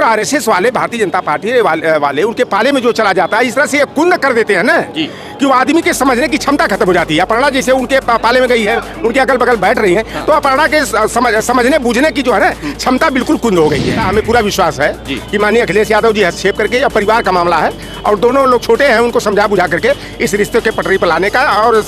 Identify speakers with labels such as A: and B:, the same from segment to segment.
A: RSS वाले, Bharatiya Janata party वाले उनके पाले में जो चला जाता है, इस तरह से ये कुंद कर देते हैं ना कि वो आदमी के समझने की क्षमता खत्म हो जाती है। अपर्णा जैसे उनके पाले में गई है, उनके अगल बगल बैठ रही है, तो अपर्णा के समझने बूझने की जो है ना क्षमता बिल्कुल कुंद हो गई है। हमें पूरा विश्वास है कि माननीय अखिलेश यादव जी हस्तक्षेप करके, या परिवार का मामला है और दोनों लोग छोटे हैं, उनको समझा बुझा करके इस रिश्ते के पटरी पर लाने का और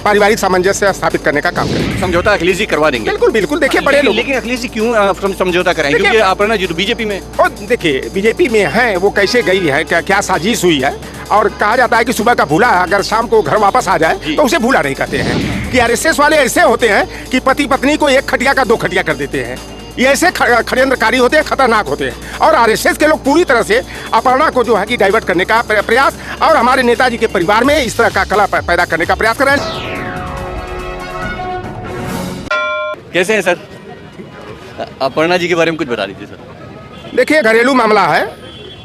A: पारिवारिक सामंजस्य स्थापित करने का काम करें।
B: समझौता अखिलेश जी करवा देंगे?
A: बिल्कुल बिल्कुल। देखिए बड़े लोग,
B: लेकिन अखिलेश जी क्यों समझौता कराएंगे? क्योंकि अपर्णा जी तो बीजेपी में,
A: और देखिए बीजेपी में है, वो कैसे गई है, क्या साजिश हुई है। और कहा जाता है कि सुबह का भूला अगर शाम को घर वापस आ जाए तो उसे भूला नहीं कहते हैं। कि आरएसएस वाले ऐसे होते हैं कि पति पत्नी को एक खटिया का दो खटिया कर देते हैं। ये ऐसे षड्यंत्रकारी होते हैं, खतरनाक होते हैं। और आरएसएस के लोग पूरी तरह से अपर्णा को जो है कि डाइवर्ट करने का प्रयास और हमारे नेताजी के परिवार में इस तरह का कला पैदा करने का प्रयास कर रहे हैं।
B: कैसे हैं सर? अपर्णा जी के बारे में कुछ बता दीजिए सर।
A: देखिए घरेलू मामला है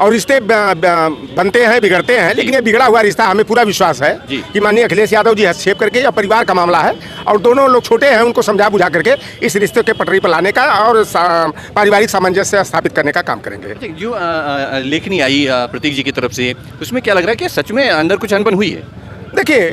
A: और रिश्ते बनते हैं, बिगड़ते हैं, लेकिन ये बिगड़ा हुआ रिश्ता हमें पूरा विश्वास है कि माननीय अखिलेश यादव जी हस्तक्षेप करके, या परिवार का मामला है और दोनों लोग छोटे हैं, उनको समझा बुझा करके इस रिश्ते के पटरी पर लाने का और पारिवारिक सामंजस्य स्थापित करने का काम करेंगे।
B: जो लेखनी आई प्रतीक जी की तरफ से, उसमें क्या लग रहा है कि सच में अंदर कुछ अनबन हुई है?
A: देखिए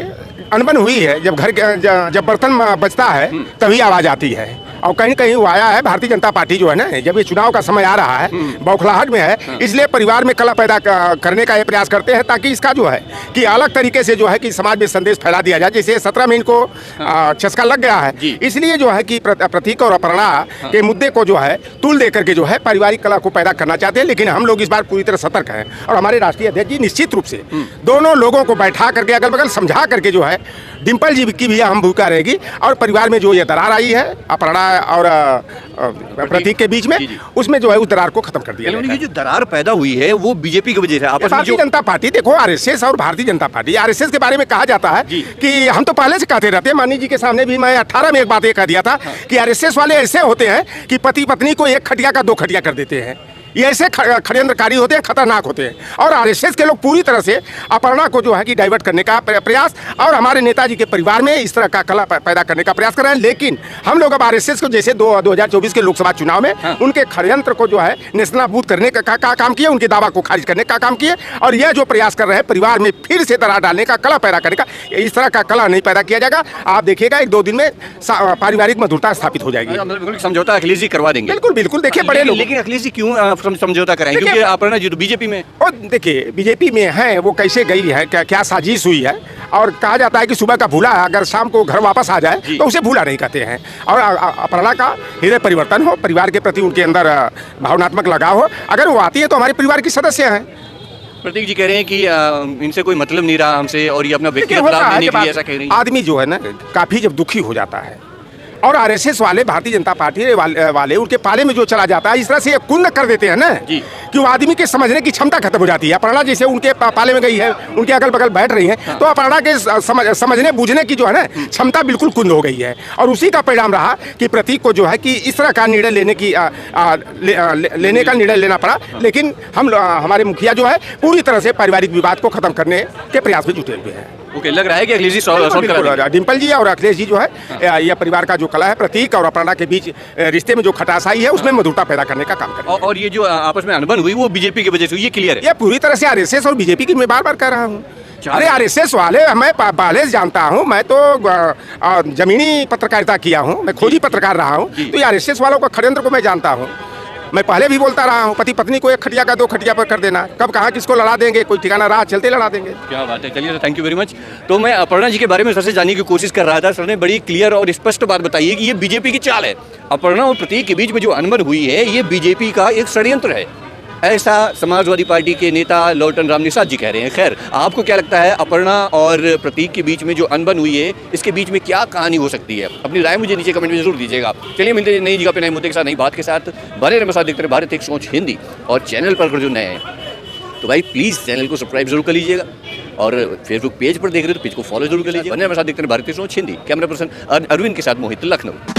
A: अनबन हुई है, जब बर्तन बजता है तभी आवाज आती है। और कहीं कहीं वो आया है, भारतीय जनता पार्टी जो है ना, जब ये चुनाव का समय आ रहा है, बौखलाहट में है, इसलिए परिवार में कला पैदा करने का ये प्रयास करते हैं, ताकि इसका जो है कि अलग तरीके से जो है कि समाज में संदेश फैला दिया जाए। जैसे 17 में इनको चस्का लग गया है, इसलिए जो है कि प्रतीक और अपर्णा के मुद्दे को जो है तुल दे करके जो है पारिवारिक कला को पैदा करना चाहते हैं। लेकिन हम लोग इस बार पूरी तरह सतर्क हैं और हमारे राष्ट्रीय अध्यक्ष जी निश्चित रूप से दोनों लोगों को बैठा करके, अगल बगल समझा करके जो है, डिम्पल जी की भी अहम भूमिका रहेगी और परिवार में जो ये दरार आई है अपर्णा और प्रतीक के बीच में, उसमें जो है उस दरार को खत्म कर दिया।
B: ये जो दरार पैदा हुई है वो बीजेपी की वजह से, आपस में
A: भारतीय जनता पार्टी, देखो आरएसएस और भारतीय जनता पार्टी, आरएसएस के बारे में कहा जाता है कि हम तो पहले से कहते रहते हैं, माननीय जी के सामने भी मैं 18 में एक बात ये कह दिया था कि आरएसएस वाले ऐसे होते हैं कि पति पत्नी को एक खटिया का दो खटिया कर देते हैं। ये ऐसे षड्यंत्रकारी होते हैं, खतरनाक होते हैं। और आरएसएस के लोग पूरी तरह से अपर्णा को जो है कि डाइवर्ट करने का प्रयास और हमारे नेताजी के परिवार में इस तरह का कला पैदा करने का प्रयास कर रहे हैं। लेकिन हम लोग अब आरएसएस को जैसे 2024 के लोकसभा चुनाव में उनके षड्यंत्र को जो है नेस्तनाबूद करने का काम किए, उनके दावा को खारिज करने का काम किए। और यह जो प्रयास कर रहे हैं परिवार में फिर से दरार डालने का, कला पैदा करने का, इस तरह का कला नहीं पैदा किया जाएगा। आप देखिएगा 1-2 दिन में पारिवारिक मधुरता स्थापित हो जाएगी।
B: समझौता अखिलेश जी करवा देंगे?
A: बिल्कुल बिल्कुल। देखिए बड़े लोग,
B: लेकिन अखिलेश जी क्यों समझौता कराएंगे? क्योंकि अपर्णा जी तो बीजेपी में,
A: और देखिए बीजेपी में है, वो कैसे गई है, क्या साजिश हुई है। और कहा जाता है कि सुबह का भूला अगर शाम को घर वापस आ जाए तो उसे भूला नहीं कहते हैं। और अपर्णा का हृदय परिवर्तन हो, परिवार के प्रति उनके अंदर भावनात्मक लगाव हो, अगर वो आती है तो हमारे परिवार की सदस्य हैं।
B: प्रतीक जी कह रहे हैं कि इनसे कोई मतलब नहीं रहा हमसे और ये अपना व्यक्तिगत लाभ लेने के लिए ऐसा कह रही है।
A: आदमी जो है ना काफी जब दुखी हो जाता है और आरएसएस वाले, भारतीय जनता पार्टी वाले उनके पाले में जो चला जाता है, इस तरह से ये कुंद कर देते हैं ना कि वो आदमी के समझने की क्षमता खत्म हो जाती है। अपर्णा जैसे उनके पाले में गई है, उनके अगल बगल बैठ रही है, तो अपर्णा के समझने बूझने की जो है ना क्षमता बिल्कुल कुंद हो गई है। और उसी का परिणाम रहा कि प्रतीक को जो है कि इस तरह का निर्णय लेने का निर्णय लेना पड़ा। लेकिन हमारे मुखिया जो है पूरी तरह से पारिवारिक विवाद को खत्म करने के प्रयास में जुटे हुए हैं।
B: ओके, लग रहा है कि अखिलेश जी
A: डिम्पल जी और अखिलेश जी जो है यह परिवार का जो कला है, प्रतीक और अपर्णा के बीच रिश्ते में जो खटास आई है, उसमें मधुरता पैदा करने का काम करें।
B: और ये जो आपस में अनबन हुई वो बीजेपी की वजह से हुई, ये क्लियर है?
A: ये पूरी तरह से आरएसएस और बीजेपी की मैं बार बार कह रहा हूँ। अरे आरएसएस वाले मैं पहले से जानता हूँ, मैं तो जमीनी पत्रकारिता किया हूँ, मैं खोजी पत्रकार रहा हूँ, तो ये आरएसएस वालों का षड्यंत्र को मैं जानता हूँ। मैं पहले भी बोलता रहा हूँ, पति पत्नी को एक खटिया का दो खटिया पर कर देना, कब कहाँ किसको लड़ा देंगे, कोई ठिकाना रहा चलते लड़ा देंगे।
B: क्या बात है, चलिए थैंक यू वेरी मच। तो मैं अपर्णा जी के बारे में सर से जानने की कोशिश कर रहा था, सर ने बड़ी क्लियर और स्पष्ट बात बताई है कि ये बीजेपी की चाल है। अपर्णा और प्रतीक के बीच में जो अनबन हुई है ये बीजेपी का एक षड्यंत्र है, ऐसा समाजवादी पार्टी के नेता लौटन राम निषाद जी कह रहे हैं। खैर, आपको क्या लगता है अपर्णा और प्रतीक के बीच में जो अनबन हुई है, इसके बीच में क्या कहानी हो सकती है? अपनी राय मुझे नीचे कमेंट में जरूर दीजिएगा। चलिए मिलते हैं नई जगह पे नए मुद्दे के साथ, नई बात के साथ। बने रहे साथ देखते रहे भारत एक सोच हिंदी। और चैनल पर अगर जो नए हैं तो भाई प्लीज़ चैनल को सब्सक्राइब जरूर कर लीजिएगा। और फेसबुक पेज पर देख रहे हो तो पेज को फॉलो जरूर कर लीजिए। बने रहे साथ देखते रहे भारत एक सोच हिंदी। कैमरा पर्सन अरविंद के साथ मोहित, लखनऊ।